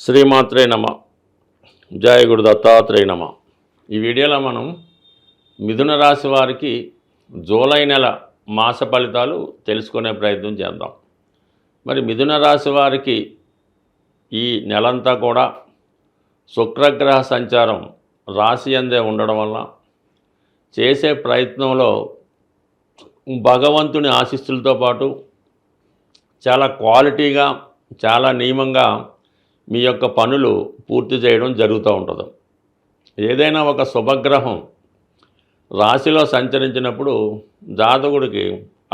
శ్రీమాత్రే నమ. జయ గురు దత్తాత్రేయ నమ. ఈ వీడియోలో మనం మిథున రాశి వారికి జూలై నెల మాస ఫలితాలు తెలుసుకునే ప్రయత్నం చేద్దాం. మరి మిథున రాశి వారికి ఈ నెలంతా కూడా శుక్రగ్రహ సంచారం రాశి అందే ఉండడం వల్ల చేసే ప్రయత్నంలో భగవంతుని ఆశీస్సులతో పాటు చాలా క్వాలిటీగా చాలా నియమంగా మీ యొక్క పనులు పూర్తి చేయడం జరుగుతూ ఉంటుంది. ఏదైనా ఒక శుభగ్రహం రాశిలో సంచరించినప్పుడు జాతకుడికి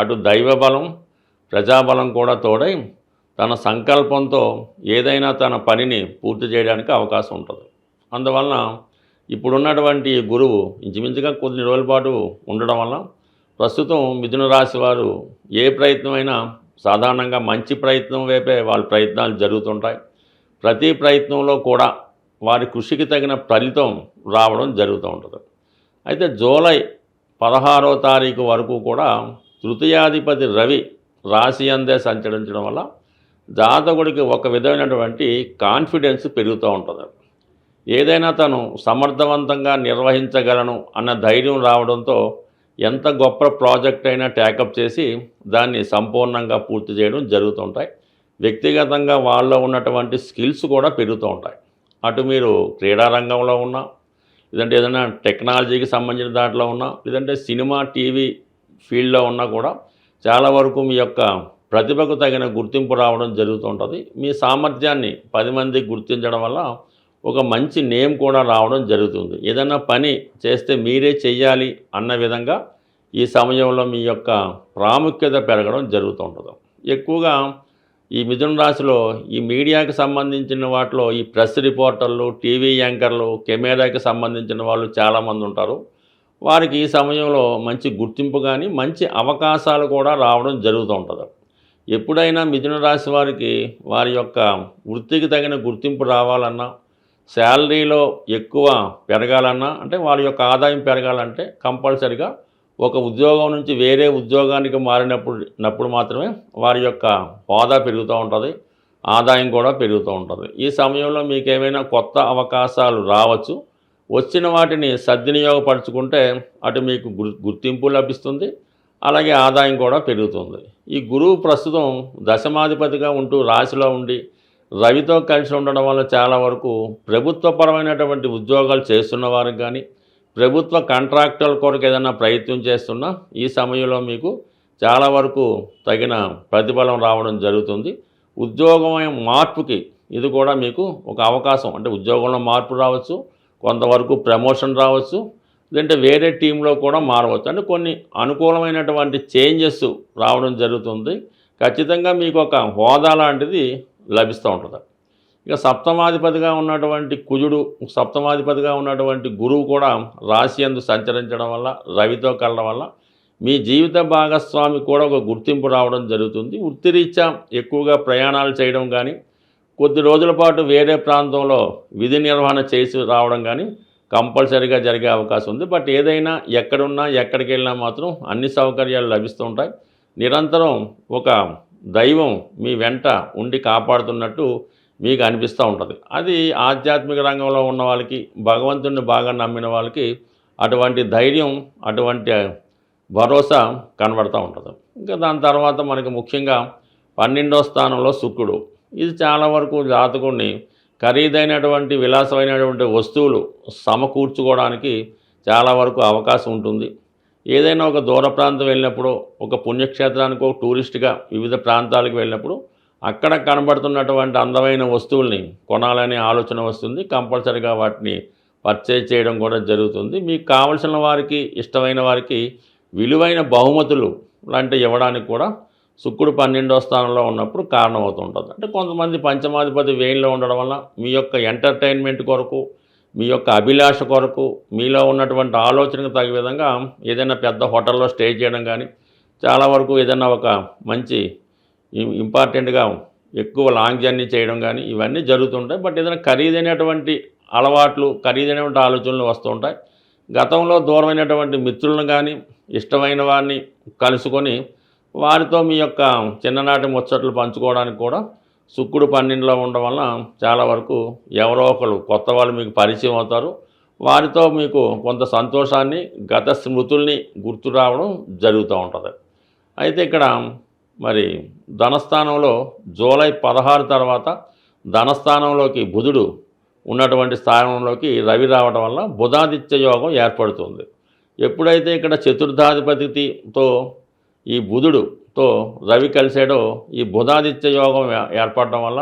అటు దైవబలం ప్రజాబలం కూడా తోడై తన సంకల్పంతో ఏదైనా తన పనిని పూర్తి చేయడానికి అవకాశం ఉంటుంది. అందువలన ఇప్పుడున్నటువంటి గురువు ఇంచుమించుగా కొన్ని రోజుల పాటు ఉండడం వల్ల ప్రస్తుతం మిథున రాశి వారు ఏ ప్రయత్నమైనా సాధారణంగా మంచి ప్రయత్నం వైపే వాళ్ళ ప్రయత్నాలు జరుగుతుంటాయి. ప్రతి ప్రయత్నంలో కూడా వారి కృషికి తగిన ఫలితం రావడం జరుగుతూ ఉంటుంది. అయితే జూలై 16వ తారీఖు వరకు కూడా తృతీయాధిపతి రవి రాశి అందే సంచరించడం వల్ల జాతకుడికి ఒక విధమైనటువంటి కాన్ఫిడెన్స్ పెరుగుతూ ఉంటుంది. ఏదైనా తను సమర్థవంతంగా నిర్వహించగలను అన్న ధైర్యం రావడంతో ఎంత గొప్ప ప్రాజెక్ట్ అయినా టేకప్ చేసి దాన్ని సంపూర్ణంగా పూర్తి చేయడం జరుగుతుంటాయి. వ్యక్తిగతంగా వాళ్ళలో ఉన్నటువంటి స్కిల్స్ కూడా పెరుగుతూ ఉంటాయి. అటు మీరు క్రీడారంగంలో ఉన్నా, లేదంటే ఏదైనా టెక్నాలజీకి సంబంధించిన దాంట్లో ఉన్నా, లేదంటే సినిమా టీవీ ఫీల్డ్లో ఉన్నా కూడా చాలా వరకు మీ యొక్క ప్రతిభకు తగిన గుర్తింపు రావడం జరుగుతూ ఉంటుంది. మీ సామర్థ్యాన్ని 10 మందికి గుర్తించడం వల్ల ఒక మంచి నేమ్ కూడా రావడం జరుగుతుంది. ఏదైనా పని చేస్తే మీరే చెయ్యాలి అన్న విధంగా ఈ సమయంలో మీ యొక్క ప్రాముఖ్యత పెరగడం జరుగుతూ ఉంటుంది. ఎక్కువగా ఈ మిథున రాశిలో ఈ మీడియాకి సంబంధించిన వాటిలో ఈ ప్రెస్ రిపోర్టర్లు, టీవీ యాంకర్లు, కెమెరాకి సంబంధించిన వాళ్ళు చాలామంది ఉంటారు. వారికి ఈ సమయంలో మంచి గుర్తింపు కానీ మంచి అవకాశాలు కూడా రావడం జరుగుతూ ఉంటుంది. ఎప్పుడైనా మిథున రాశి వారికి వారి యొక్క వృత్తికి తగిన గుర్తింపు రావాలన్నా, శాలరీలో ఎక్కువ పెరగాలన్నా, అంటే వారి యొక్క ఆదాయం పెరగాలంటే కంపల్సరిగా ఒక ఉద్యోగం నుంచి వేరే ఉద్యోగానికి మారినప్పుడు మాత్రమే వారి యొక్క హోదా పెరుగుతూ ఉంటుంది, ఆదాయం కూడా పెరుగుతూ ఉంటుంది. ఈ సమయంలో మీకు ఏమైనా కొత్త అవకాశాలు రావచ్చు. వచ్చిన వాటిని సద్వినియోగపరచుకుంటే అటు మీకు గుర్తింపు లభిస్తుంది, అలాగే ఆదాయం కూడా పెరుగుతుంది. ఈ గురువు ప్రస్తుతం దశమాధిపతిగా ఉంటూ రాశిలో ఉండి రవితో కలిసి ఉండడం వల్ల చాలా వరకు ప్రభుత్వపరమైనటువంటి ఉద్యోగాలు చేస్తున్న వారికి కానీ, ప్రభుత్వ కాంట్రాక్టుల కొరకు ఏదైనా ప్రయత్నం చేస్తున్నా ఈ సమయంలో మీకు చాలా వరకు తగిన ప్రతిఫలం రావడం జరుగుతుంది. ఉద్యోగం మార్పుకి ఇది కూడా మీకు ఒక అవకాశం. అంటే ఉద్యోగంలో మార్పు రావచ్చు, కొంతవరకు ప్రమోషన్ రావచ్చు, లేదంటే వేరే టీంలో కూడా మారవచ్చు. అంటే కొన్ని అనుకూలమైనటువంటి చేంజెస్ రావడం జరుగుతుంది. ఖచ్చితంగా మీకు ఒక హోదా లాంటిది లభిస్తూ ఉంటుంది. ఇక సప్తమాధిపతిగా ఉన్నటువంటి కుజుడు, సప్తమాధిపతిగా ఉన్నటువంటి గురువు కూడా రాశి యందు సంచరించడం వల్ల, రవితో కలడం వల్ల మీ జీవిత భాగస్వామి కూడా ఒక గుర్తింపు రావడం జరుగుతుంది. వృత్తిరీత్యా ఎక్కువగా ప్రయాణాలు చేయడం కానీ, కొద్ది రోజుల పాటు వేరే ప్రాంతంలో విధి నిర్వహణ చేసి రావడం కానీ కంపల్సరీగా జరిగే అవకాశం ఉంది. బట్ ఏదైనా ఎక్కడున్నా ఎక్కడికి వెళ్ళినా మాత్రం అన్ని సౌకర్యాలు లభిస్తూ ఉంటాయి. నిరంతరం ఒక దైవం మీ వెంట ఉండి కాపాడుతున్నట్టు మీకు అనిపిస్తూ ఉంటుంది. అది ఆధ్యాత్మిక రంగంలో ఉన్న వాళ్ళకి, భగవంతుడిని బాగా నమ్మిన వాళ్ళకి అటువంటి ధైర్యం, అటువంటి భరోసా కనబడుతూ ఉంటుంది. ఇంకా దాని తర్వాత మనకి ముఖ్యంగా 12వ స్థానంలో శుక్రుడు. ఇది చాలా వరకు జాతకుడిని ఖరీదైనటువంటి విలాసమైనటువంటి వస్తువులు సమకూర్చుకోవడానికి చాలా వరకు అవకాశం ఉంటుంది. ఏదైనా ఒక దూర ప్రాంతం వెళ్ళినప్పుడు, ఒక పుణ్యక్షేత్రానికి ఒక టూరిస్ట్గా వివిధ ప్రాంతాలకు వెళ్ళినప్పుడు అక్కడ కనబడుతున్నటువంటి అందమైన వస్తువుల్ని కొనాలనే ఆలోచన వస్తుంది. కంపల్సరీగా వాటిని పర్చేజ్ చేయడం కూడా జరుగుతుంది. మీకు కావలసిన వారికి, ఇష్టమైన వారికి విలువైన బహుమతులు లాంటివి ఇవ్వడానికి కూడా శుక్రుడు 12వ స్థానంలో ఉన్నప్పుడు కారణమవుతుంటుంది. అంటే కొంతమంది పంచమాధిపతి వేయిలో ఉండడం వల్ల మీ యొక్క ఎంటర్టైన్మెంట్ కొరకు, మీ యొక్క అభిలాష కొరకు, మీలో ఉన్నటువంటి ఆలోచనకు తగ్గ విధంగా ఏదైనా పెద్ద హోటల్లో స్టే చేయడం కానీ, చాలా వరకు ఏదైనా ఒక మంచి ఇంపార్టెంట్గా ఎక్కువ లాంగ్ జర్నీ చేయడం కానీ ఇవన్నీ జరుగుతుంటాయి. బట్ ఏదైనా ఖరీదైనటువంటి అలవాట్లు, ఖరీదైనటువంటి ఆలోచనలు వస్తూ ఉంటాయి. గతంలో దూరమైనటువంటి మిత్రులను కానీ, ఇష్టమైన వారిని కలుసుకొని వారితో మీ యొక్క చిన్ననాటి ముచ్చట్లు పంచుకోవడానికి కూడా శుక్రుడు 12లో ఉండడం వల్ల చాలా వరకు ఎవరో ఒకరు కొత్త వాళ్ళు మీకు పరిచయం అవుతారు. వారితో మీకు కొంత సంతోషాన్ని, గత స్మృతుల్ని గుర్తు రావడం జరుగుతూ ఉంటుంది. అయితే ఇక్కడ మరి ధనస్థానంలో జూలై 16 తర్వాత ధనస్థానంలోకి బుధుడు ఉన్నటువంటి స్థానంలోకి రవి రావడం వల్ల బుధాదిత్య యోగం ఏర్పడుతుంది. ఎప్పుడైతే ఇక్కడ చతుర్థాధిపతితో ఈ బుధుడుతో రవి కలిసాడో ఈ బుధాదిత్య యోగం ఏర్పడడం వల్ల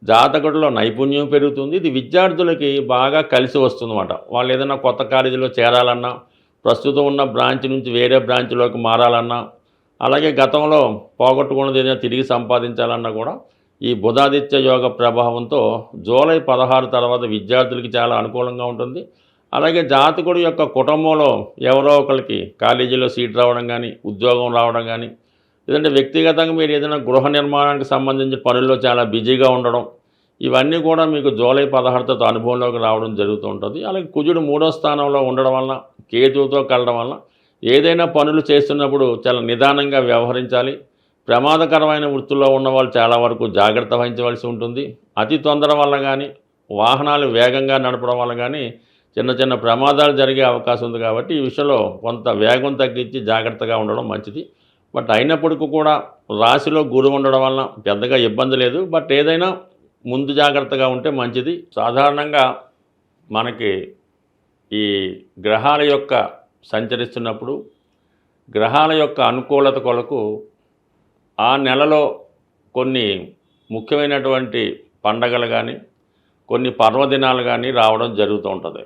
జాతకుడిలో నైపుణ్యం పెరుగుతుంది. ఇది విద్యార్థులకి బాగా కలిసి వస్తుందన్నమాట. వాళ్ళు ఏదైనా కొత్త కాలేజీలో చేరాలన్నా, ప్రస్తుతం ఉన్న బ్రాంచ్ నుంచి వేరే బ్రాంచ్లోకి మారాలన్నా, అలాగే గతంలో పోగొట్టుకున్నది ఏదైనా తిరిగి సంపాదించాలన్నా కూడా ఈ బుధాదిత్య యోగ ప్రభావంతో జూలై 16 తర్వాత విద్యార్థులకి చాలా అనుకూలంగా ఉంటుంది. అలాగే జాతకుడి యొక్క కుటుంబంలో ఎవరో ఒకరికి కాలేజీలో సీట్ రావడం కానీ, ఉద్యోగం రావడం కానీ, లేదంటే వ్యక్తిగతంగా మీరు ఏదైనా గృహ నిర్మాణానికి సంబంధించిన పనుల్లో చాలా బిజీగా ఉండడం, ఇవన్నీ కూడా మీకు జూలై 16తో అనుభవంలోకి రావడం జరుగుతూ ఉంటుంది. అలాగే కుజుడు 3వ స్థానంలో ఉండడం వల్ల, కేతువుతో కలడం వల్ల ఏదైనా పనులు చేస్తున్నప్పుడు చాలా నిదానంగా వ్యవహరించాలి. ప్రమాదకరమైన వృత్తుల్లో ఉన్న వాళ్ళు చాలా వరకు జాగ్రత్త వహించవలసి ఉంటుంది. అతి తొందర వల్ల కానీ, వాహనాలు వేగంగా నడపడం వల్ల కానీ చిన్న చిన్న ప్రమాదాలు జరిగే అవకాశం ఉంది. కాబట్టి ఈ విషయంలో కొంత వేగం తగ్గించి జాగ్రత్తగా ఉండడం మంచిది. బట్ అయినప్పటికీ కూడా రాశిలో గురువు ఉండడం వలన పెద్దగా ఇబ్బంది లేదు. బట్ ఏదైనా ముందు జాగ్రత్తగా ఉంటే మంచిది. సాధారణంగా మనకి ఈ గ్రహాల యొక్క సంచరిస్తున్నప్పుడు గ్రహాల యొక్క అనుకూలత కొరకు ఆ నెలలో కొన్ని ముఖ్యమైనటువంటి పండగలు కానీ, కొన్ని పర్వదినాలు కానీ రావడం జరుగుతూ ఉంటుంది.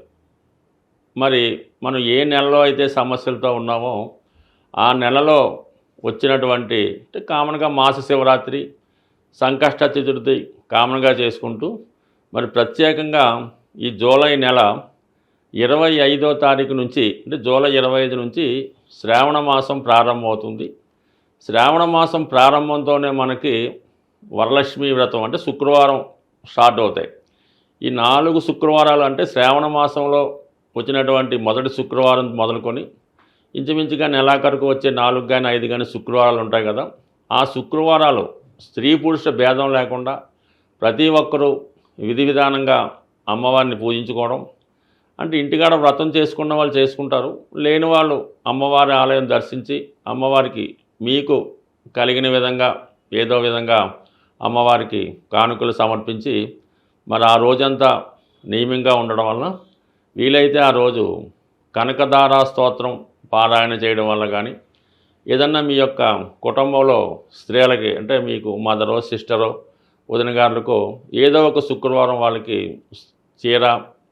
మరి మనం ఏ నెలలో అయితే సమస్యలతో ఉన్నామో ఆ నెలలో వచ్చినటువంటి అంటే కామన్గా మాస శివరాత్రి, సంకష్ట చతుర్థి కామన్గా చేసుకుంటూ మరి ప్రత్యేకంగా ఈ జూలై నెల 25వ తారీఖు నుంచి అంటే జూలై 25 నుంచి శ్రావణ మాసం ప్రారంభమవుతుంది. శ్రావణ మాసం ప్రారంభంతోనే మనకి వరలక్ష్మి వ్రతం అంటే శుక్రవారం స్టార్ట్ అవుతాయి. ఈ 4 శుక్రవారాలు అంటే శ్రావణ మాసంలో వచ్చినటువంటి మొదటి శుక్రవారం మొదలుకొని ఇంచుమించుగా నెలాఖరుకు వచ్చే 4 కానీ 5 కానీ శుక్రవారాలు ఉంటాయి కదా. ఆ శుక్రవారాలు స్త్రీ పురుష భేదం లేకుండా ప్రతి ఒక్కరూ విధి విధానంగా అమ్మవారిని పూజించుకోవడం, అంటే ఇంటికాడ వ్రతం చేసుకున్న వాళ్ళు చేసుకుంటారు, లేని వాళ్ళు అమ్మవారి ఆలయం దర్శించి అమ్మవారికి మీకు కలిగిన విధంగా ఏదో విధంగా అమ్మవారికి కానుకలు సమర్పించి మరి ఆ రోజంతా నియమంగా ఉండడం వలన వీలైతే ఆ రోజు కనకదారా స్తోత్రం పారాయణ చేయడం వల్ల కానీ, ఏదన్నా మీ యొక్క కుటుంబంలో స్త్రీలకి అంటే మీకు మదరో సిస్టరో వదిన గారులకో ఏదో ఒక శుక్రవారం వాళ్ళకి చీర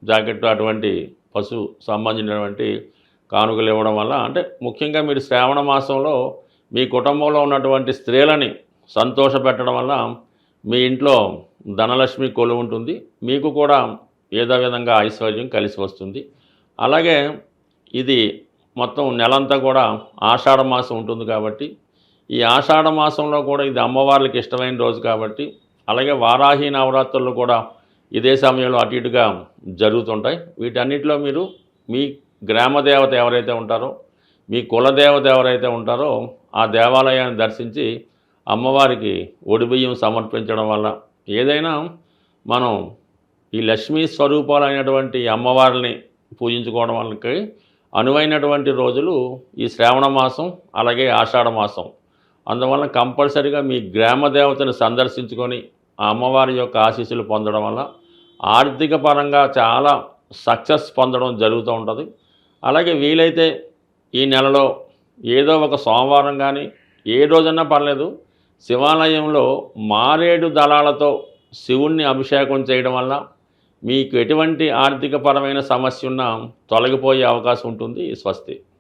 జాకెట్ అటువంటి పశు సంబంధించినటువంటి కానుకలు ఇవ్వడం వల్ల అంటే ముఖ్యంగా మీరు శ్రావణ మాసంలో మీ కుటుంబంలో ఉన్నటువంటి స్త్రీలని సంతోషపెట్టడం వల్ల మీ ఇంట్లో ధనలక్ష్మి కొలువు ఉంటుంది. మీకు కూడా ఏదో విధంగా ఐశ్వర్యం కలిసి వస్తుంది. అలాగే ఇది మొత్తం నెలంతా కూడా ఆషాఢ మాసం ఉంటుంది కాబట్టి ఈ ఆషాఢ మాసంలో కూడా ఇది అమ్మవార్లకి ఇష్టమైన రోజు కాబట్టి, అలాగే వారాహి నవరాత్రులు కూడా ఇదే సమయంలో అటు ఇటుగా జరుగుతుంటాయి. వీటన్నిటిలో మీరు మీ గ్రామదేవత ఎవరైతే ఉంటారో, మీ కులదేవత ఎవరైతే ఉంటారో ఆ దేవాలయాన్ని దర్శించి అమ్మవారికి ఒడిబియ్యం సమర్పించడం వల్ల ఏదైనా మనం ఈ లక్ష్మీ స్వరూపాలైనటువంటి అమ్మవారిని పూజించుకోవడం వల్లకి అనువైనటువంటి రోజులు ఈ శ్రావణ మాసం అలాగే ఆషాఢ మాసం. అందువల్ల కంపల్సరిగా మీ గ్రామ దేవతను సందర్శించుకొని ఆ అమ్మవారి యొక్క ఆశీస్సులు పొందడం వల్ల ఆర్థిక పరంగా చాలా సక్సెస్ పొందడం జరుగుతూ ఉంటుంది. అలాగే వీలైతే ఈ నెలలో ఏదో ఒక సోమవారం కానీ ఏ రోజన్నా పర్లేదు శివాలయంలో మారేడు దళాలతో శివుణ్ణి అభిషేకం చేయడం వల్ల మీకు ఎటువంటి ఆర్థికపరమైన సమస్య ఉన్నా తొలగిపోయే అవకాశం ఉంటుంది. స్వస్తి.